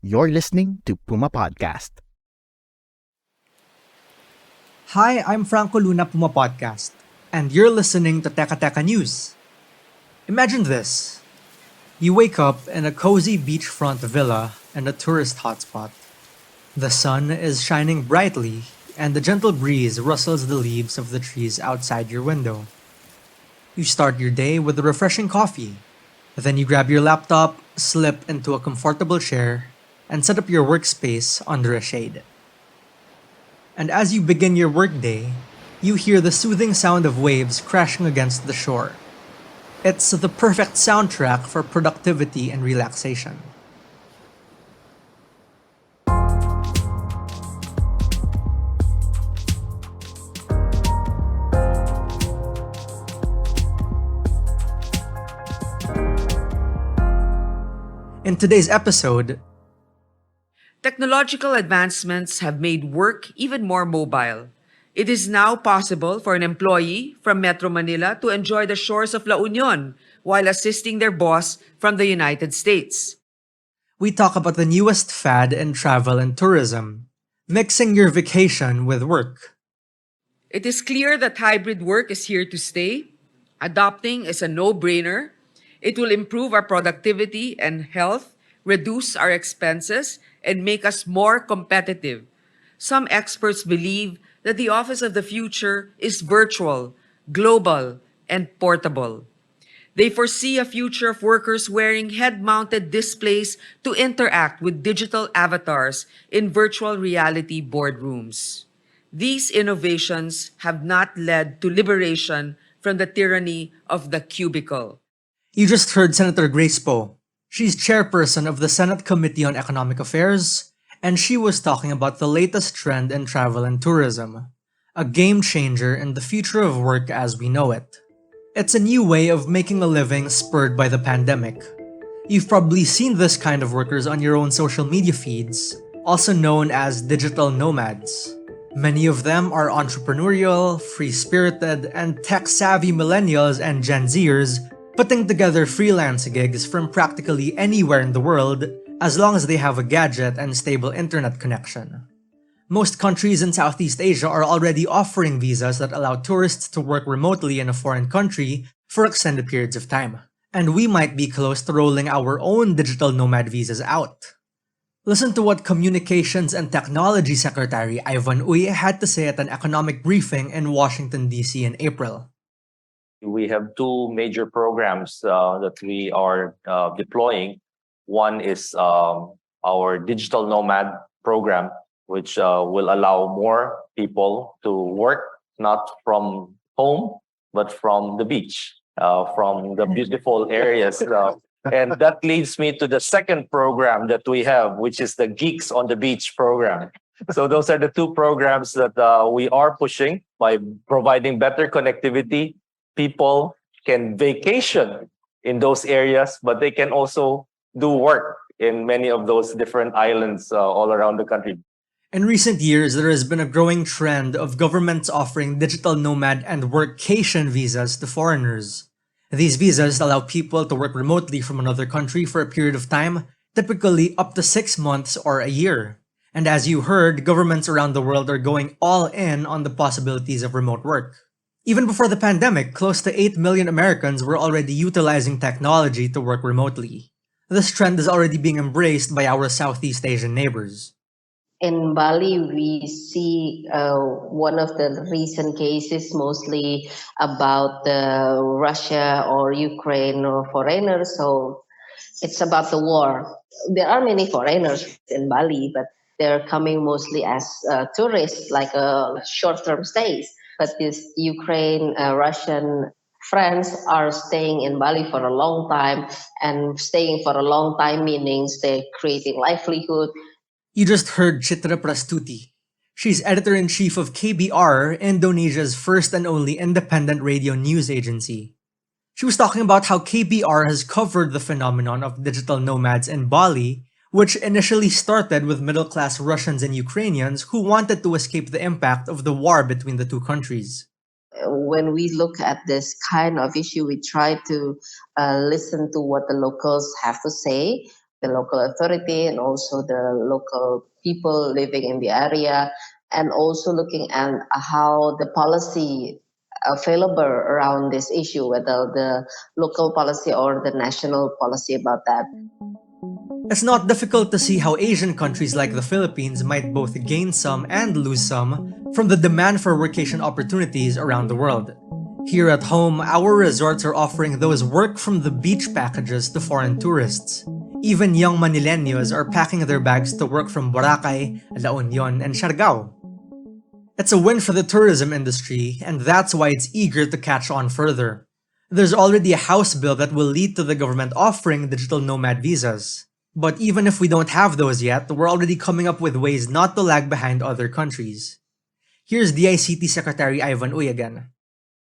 You're listening to Puma Podcast. Hi, I'm Franco Luna Puma Podcast, and you're listening to Teka Teka News. Imagine this. You wake up in a cozy beachfront villa in a tourist hotspot. The sun is shining brightly, and the gentle breeze rustles the leaves of the trees outside your window. You start your day with a refreshing coffee. Then you grab your laptop, slip into a comfortable chair, and set up your workspace under a shade. And as you begin your workday, you hear the soothing sound of waves crashing against the shore. It's the perfect soundtrack for productivity and relaxation. In today's episode, Technological advancements have made work even more mobile. It is now possible for an employee from Metro Manila to enjoy the shores of La Union while assisting their boss from the United States. we talk about the newest fad in travel and tourism, mixing your vacation with work. It is clear that hybrid work is here to stay. Adopting is a no-brainer. It will improve our productivity and health, reduce our expenses, and make us more competitive. Some experts believe that the office of the future is virtual, global, and portable. They foresee a future of workers wearing head-mounted displays to interact with digital avatars in virtual reality boardrooms. These innovations have not led to liberation from the tyranny of the cubicle. You just heard Senator Grace Poe. She's chairperson of the Senate Committee on Economic Affairs, and she was talking about the latest trend in travel and tourism, a game changer in the future of work as we know it. It's a new way of making a living spurred by the pandemic. You've probably seen this kind of workers on your own social media feeds, also known as digital nomads. Many of them are entrepreneurial, free-spirited, and tech-savvy millennials and Gen Zers putting together freelance gigs from practically anywhere in the world as long as they have a gadget and stable internet connection. Most countries in Southeast Asia are already offering visas that allow tourists to work remotely in a foreign country for extended periods of time. And we might be close to rolling our own digital nomad visas out. Listen to what Communications and Technology Secretary Ivan Uy had to say at an economic briefing in Washington, D.C. in April. We have two major programs that we are deploying. One is our digital nomad program, which will allow more people to work not from home, but from the beach, from the beautiful areas. And that leads me to the second program that we have, which is the Geeks on the Beach program. So those are the two programs that we are pushing by providing better connectivity. People can vacation in those areas, but they can also do work in many of those different islands all around the country. In recent years, there has been a growing trend of governments offering digital nomad and workcation visas to foreigners. These visas allow people to work remotely from another country for a period of time, typically up to 6 months or a year. And as you heard, governments around the world are going all in on the possibilities of remote work. Even before the pandemic, close to 8 million Americans were already utilizing technology to work remotely. This trend is already being embraced by our Southeast Asian neighbors. In Bali, we see one of the recent cases mostly about the Russia or Ukraine or foreigners. So it's about the war. There are many foreigners in Bali, but they're coming mostly as tourists, like short-term stays. But these Ukraine, Russian friends are staying in Bali for a long time, and staying for a long time means they're creating livelihood. You just heard Citra Prastuti. She's editor-in-chief of KBR, Indonesia's first and only independent radio news agency. She was talking about how KBR has covered the phenomenon of digital nomads in Bali, which initially started with middle-class Russians and Ukrainians who wanted to escape the impact of the war between the two countries. When we look at this kind of issue, we try to listen to what the locals have to say. the local authority and also the local people living in the area, and also looking at how the policy available around this issue, whether the local policy or the national policy about that. It's not difficult to see how Asian countries like the Philippines might both gain some and lose some from the demand for workation opportunities around the world. Here at home, our resorts are offering those work from the beach packages to foreign tourists. Even young Manileños are packing their bags to work from Boracay, La Union, and Siargao. It's a win for the tourism industry, and that's why it's eager to catch on further. There's already a House bill that will lead to the government offering digital nomad visas. But even if we don't have those yet, we're already coming up with ways not to lag behind other countries. Here's DICT Secretary Ivan Uy again.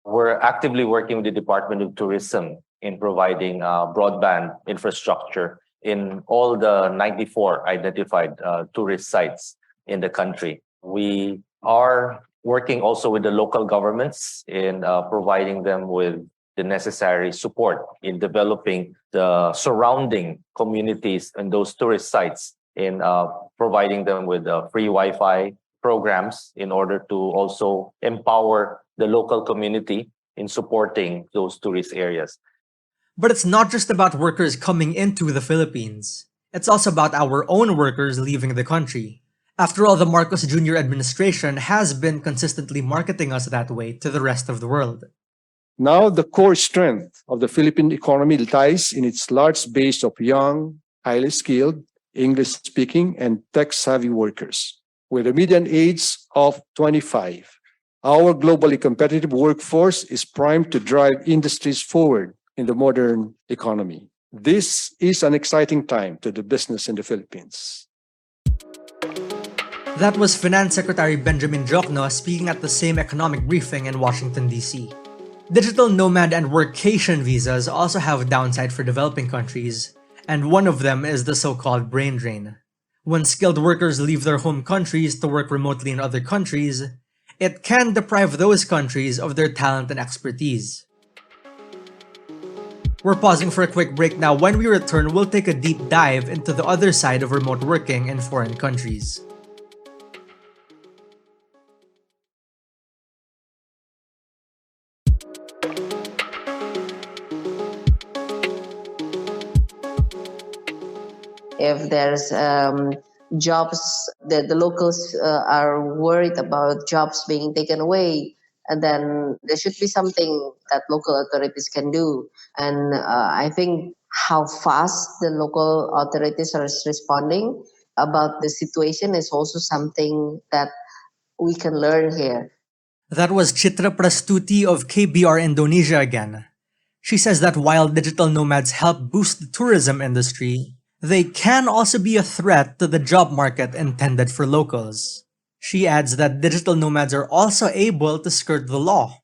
We're actively working with the Department of Tourism in providing broadband infrastructure in all the 94 identified tourist sites in the country. We are working also with the local governments in providing them with the necessary support in developing the surrounding communities and those tourist sites in providing them with free Wi-Fi programs in order to also empower the local community in supporting those tourist areas. But it's not just about workers coming into the Philippines. It's also about our own workers leaving the country. After all, the Marcos Jr. administration has been consistently marketing us that way to the rest of the world. Now, the core strength of the Philippine economy lies in its large base of young, highly skilled, English-speaking, and tech-savvy workers. With a median age of 25, our globally competitive workforce is primed to drive industries forward in the modern economy. This is an exciting time to do business in the Philippines. That was Finance Secretary Benjamin Jokno speaking at the same economic briefing in Washington, D.C. Digital nomad and workation visas also have downside for developing countries, and one of them is the so-called brain drain. When skilled workers leave their home countries to work remotely in other countries, it can deprive those countries of their talent and expertise. We're pausing for a quick break now. When we return, we'll take a deep dive into the other side of remote working in foreign countries. If there's jobs, the locals are worried about jobs being taken away, and then there should be something that local authorities can do. And I think how fast the local authorities are responding about the situation is also something that we can learn here. That was Citra Prastuti of KBR Indonesia again. She says that while digital nomads help boost the tourism industry, they can also be a threat to the job market intended for locals. She adds that digital nomads are also able to skirt the law.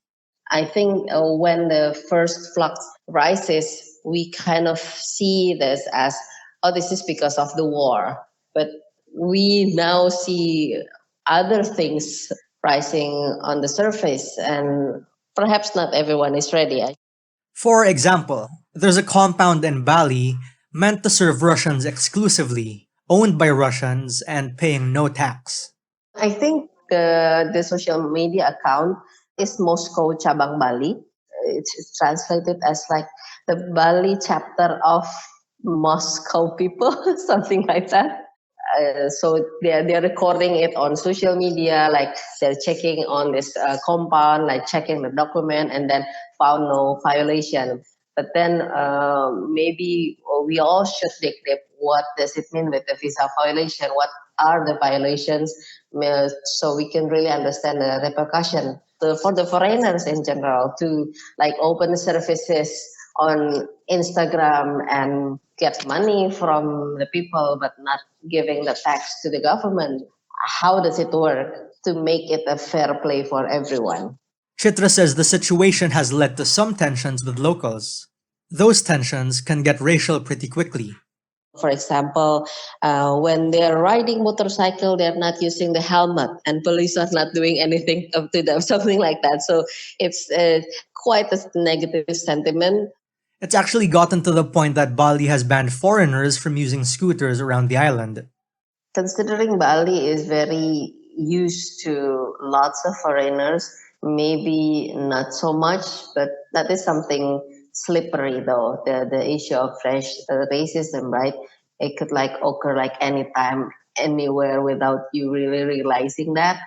I think when the first flux rises, we kind of see this as, oh, this is because of the war. But we now see other things rising on the surface, and perhaps not everyone is ready. For example, there's a compound in Bali meant to serve Russians exclusively, owned by Russians and paying no tax. I think the social media account is Moscow Cabang Bali. It's translated as like the Bali chapter of Moscow people, something like that. So they're recording it on social media, like they're checking on this compound, like checking the document, and then found no violation. But then maybe we all should decrypt what does it mean with the visa violation, what are the violations, so we can really understand the repercussion. So for the foreigners in general to like open services on Instagram and get money from the people but not giving the tax to the government, how does it work to make it a fair play for everyone? Chitra says the situation has led to some tensions with locals. Those tensions can get racial pretty quickly. For example, when they're riding motorcycle, they're not using the helmet and police are not doing anything to them, something like that. So it's quite a negative sentiment. It's actually gotten to the point that Bali has banned foreigners from using scooters around the island. Considering Bali is very used to lots of foreigners, maybe not so much, but that is something slippery though. The issue of racism, right? It could like occur like anytime, anywhere without you really realizing that.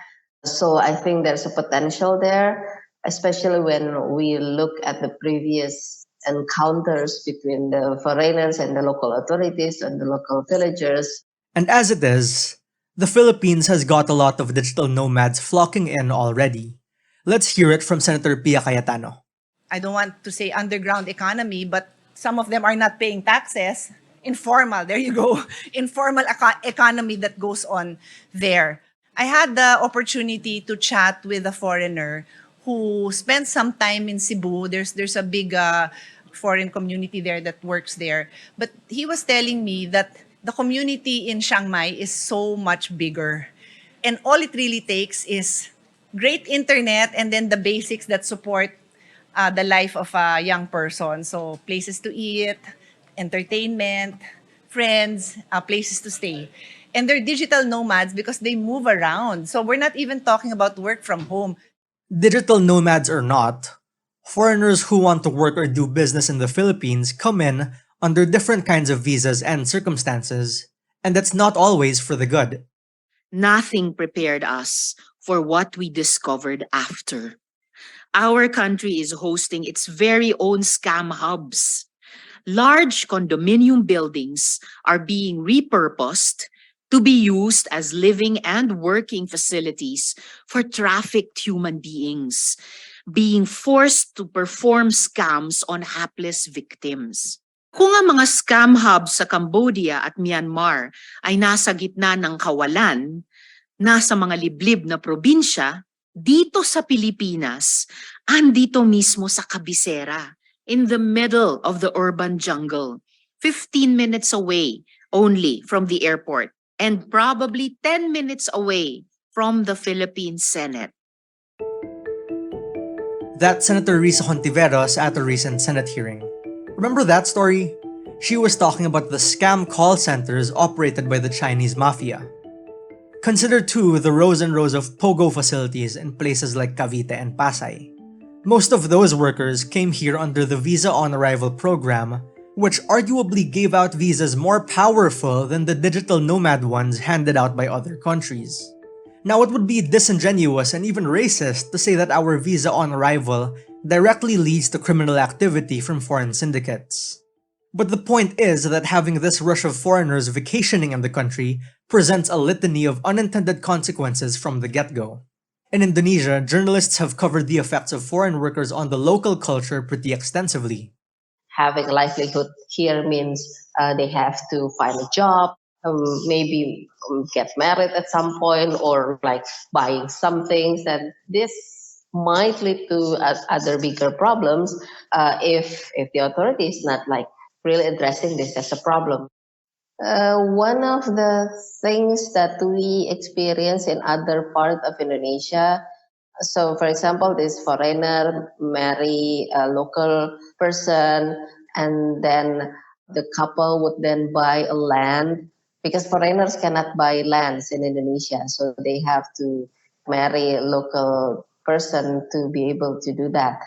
So I think there's a potential there, especially when we look at the previous encounters between the foreigners and the local authorities and the local villagers. And as it is, the Philippines has got a lot of digital nomads flocking in already. Let's hear it from Senator Pia Cayetano. I don't want to say underground economy, but some of them are not paying taxes. Informal, there you go. Informal economy that goes on there. I had the opportunity to chat with a foreigner who spent some time in Cebu. There's a big foreign community there that works there. But he was telling me that the community in Chiang Mai is so much bigger. And all it really takes is great internet and then the basics that support the life of a young person. So places to eat, entertainment, friends, places to stay. And they're digital nomads because they move around. So we're not even talking about work from home. Digital nomads or not, foreigners who want to work or do business in the Philippines come in under different kinds of visas and circumstances, and that's not always for the good. Nothing prepared us for what we discovered after. Our country is hosting its very own scam hubs. Large condominium buildings are being repurposed to be used as living and working facilities for trafficked human beings, being forced to perform scams on hapless victims. Kung ang mga scam hubs sa Cambodia at Myanmar ay nasa gitna ng kawalan, nasa mga liblib na probinsya, dito sa Pilipinas, andito mismo sa kabisera, in the middle of the urban jungle, 15 minutes away only from the airport, and probably 10 minutes away from the Philippine Senate. That's Senator Risa Hontiveros at a recent Senate hearing. Remember that story? She was talking about the scam call centers operated by the Chinese mafia. Consider too the rows and rows of pogo facilities in places like Cavite and Pasay. Most of those workers came here under the Visa on Arrival program, which arguably gave out visas more powerful than the digital nomad ones handed out by other countries. Now it would be disingenuous and even racist to say that our Visa on Arrival directly leads to criminal activity from foreign syndicates. But the point is that having this rush of foreigners vacationing in the country presents a litany of unintended consequences from the get-go. In Indonesia, journalists have covered the effects of foreign workers on the local culture pretty extensively. Having a livelihood here means they have to find a job, maybe get married at some point, or like buying some things. And this might lead to other bigger problems if the authority is not like really addressing this as a problem. One of the things that we experience in other parts of Indonesia, so for example, this foreigner marry a local person, and then the couple would then buy a land, because foreigners cannot buy lands in Indonesia, so they have to marry a local person to be able to do that.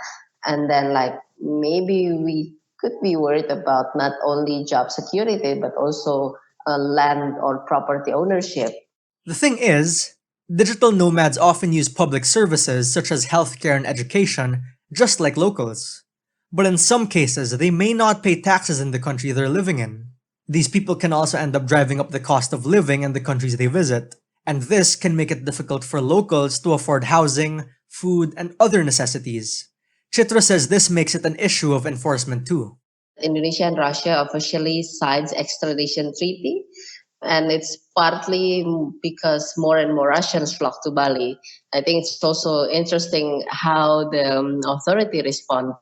And then like maybe we could be worried about not only job security, but also land or property ownership. The thing is, digital nomads often use public services such as healthcare and education, just like locals. But in some cases, they may not pay taxes in the country they're living in. These people can also end up driving up the cost of living in the countries they visit, and this can make it difficult for locals to afford housing, food, and other necessities. Citra says this makes it an issue of enforcement too. Indonesia and Russia officially signed extradition treaty, and it's partly because more and more Russians flock to Bali. I think it's also interesting how the authority respond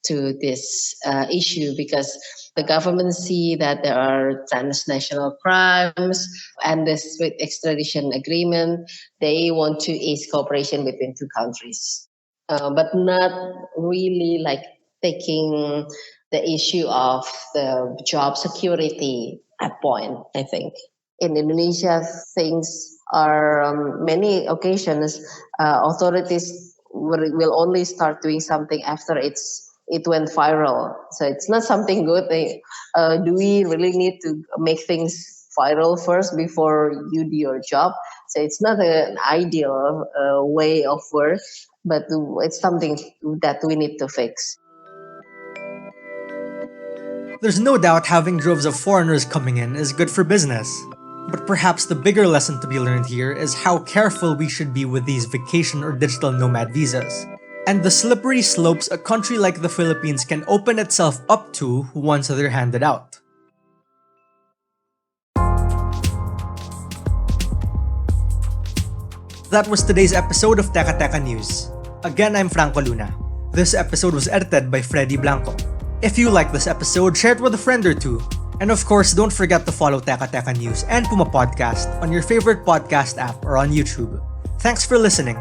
to this issue, because the government see that there are transnational crimes, and this with extradition agreement, they want to ease cooperation between two countries, but not really like taking the issue of the job security at point, I think. In Indonesia, things are many occasions authorities will only start doing something after it went viral. So it's not something good. Do we really need to make things viral first before you do your job? So it's not an ideal way of work, but it's something that we need to fix. There's no doubt having droves of foreigners coming in is good for business. But perhaps the bigger lesson to be learned here is how careful we should be with these vacation or digital nomad visas, and the slippery slopes a country like the Philippines can open itself up to once they're handed out. That was today's episode of Teka Teka News. Again, I'm Franco Luna. This episode was edited by Freddy Blanco. If you like this episode, share it with a friend or two. And of course, don't forget to follow Teka Teka News and Puma Podcast on your favorite podcast app or on YouTube. Thanks for listening.